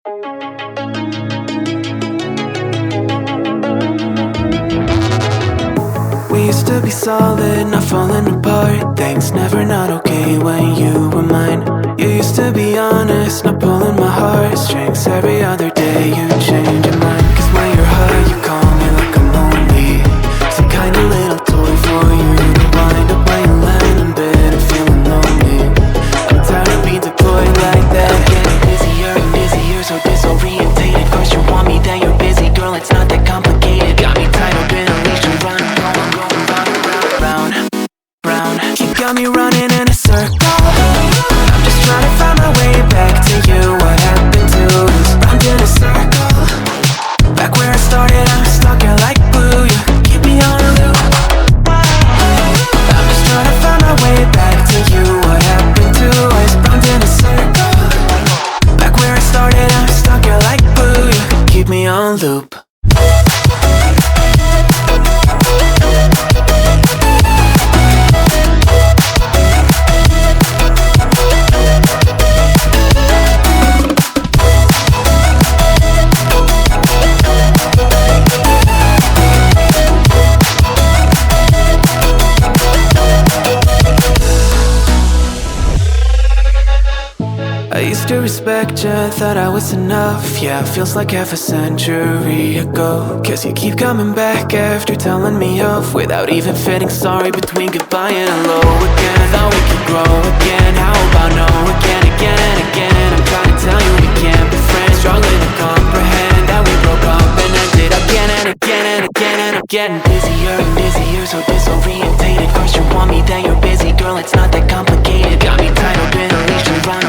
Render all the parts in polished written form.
We used to be solid, not falling apart. Things never not okay when you were mine. You used to be honest, not pulling my heartstrings. Every other day you change your mind. Cause when you're high you call me like I'm lonely. Some kind of little toy for you to wind up when you land in bed and feeling lonely. I'm tired of being deployed like that. I'm getting busier and busier, so disorientated. First you want me, then you're busy. Girl, it's not that complicated. Got me tied up in a leash and running. You got me running in a circle. I'm just trying to find my way back to you. What happened to us? Round in a circle. Back where I started, I'm stuck here like glue. You keep me on a loop. I'm just trying to find my way back to you. What happened to us? Round in a circle. Back where I started, I'm stuck here like glue. You keep me on loop. I used to respect you, thought I was enough. Yeah, feels like half a century ago. Cause you keep coming back after telling me off, without even fitting sorry between goodbye and hello again. Thought we could grow again, how about no again, again and again. I'm trying to tell you we can't be friends, struggling to comprehend that we broke up and ended again and again and again. And I'm getting busier and busier, so disorientated. First you want me, then you're busy. Girl, it's not that complicated. Got me tied up in a leash and running.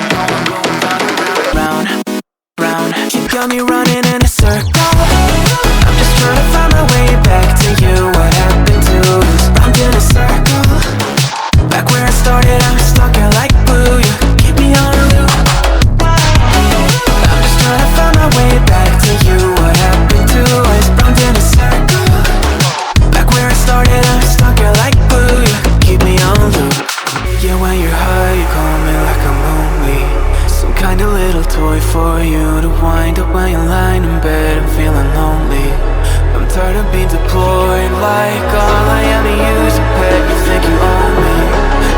You got me running in a circle. I'm just trying to find my way back to you. What happened to us? Round in a circle. Back where I started, I'm stuck here like glue. You keep me on a loop. I'm just trying to find my way back to you. What happened to us? Round in a circle. Back where I started, I'm stuck here like glue. You keep me on loop. Yeah, when you're high, you call me like I'm lonely. Some kind of little toy for you to wind up when you're lying in bed and feeling lonely. I'm tired of being deployed like all I am to you is a pet. You think you own me?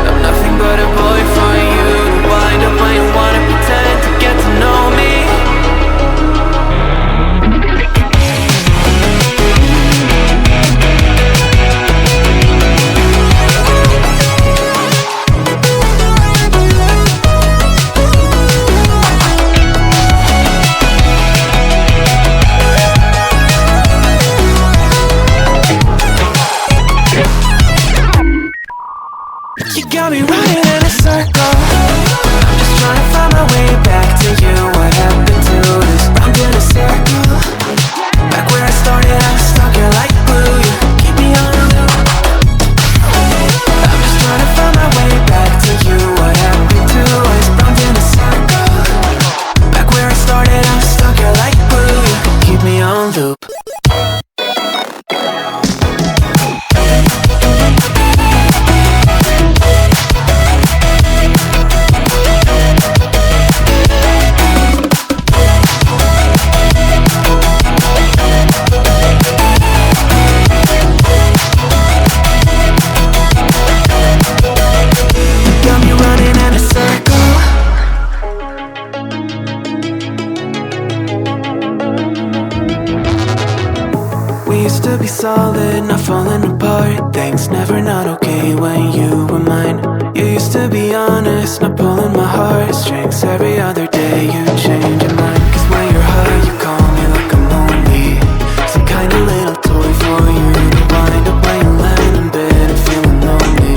I'm nothing but a boy for you to wind up when you wanna pretend to get to know me. You got me running in a circle. I'm just trying to find my way back to you. What happened to us? Round in a circle. Back where I started, I'm stuck here like glue. You keep me on a loop. I'm just trying to find my way back to you. What happened to us? Round in a circle. Back where I started, I'm stuck here like glue. You keep me on loop. To be solid, not falling apart. Things never not okay when you were mine. You used to be honest, not pulling my heartstrings. Every other day you change your mind. Cause when you're high you call me like I'm lonely. Some kind of little toy for you to wind up when you land in bed and feeling lonely.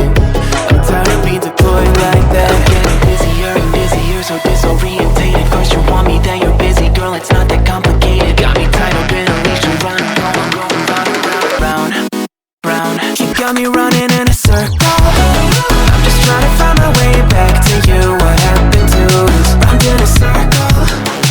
I'm tired of being deployed like that. I'm getting busier and busier, so disorientated. First you want me, then you're busy. Girl, it's not that complicated. Got me tied up in a leash and running. You got me running in a circle. I'm just trying to find my way back to you. What happened to us? Round in a circle.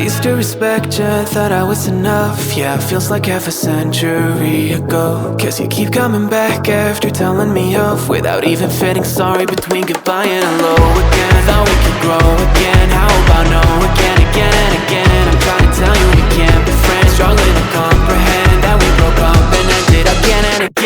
used to respect you, thought I was enough. Yeah, it feels like half a century ago. Cause you keep coming back after telling me off, without even feeling sorry between goodbye and hello again. Thought we could grow again, how about no again, again and again. I'm trying to tell you we can't be friends, struggling to comprehend that we broke up and ended again and again.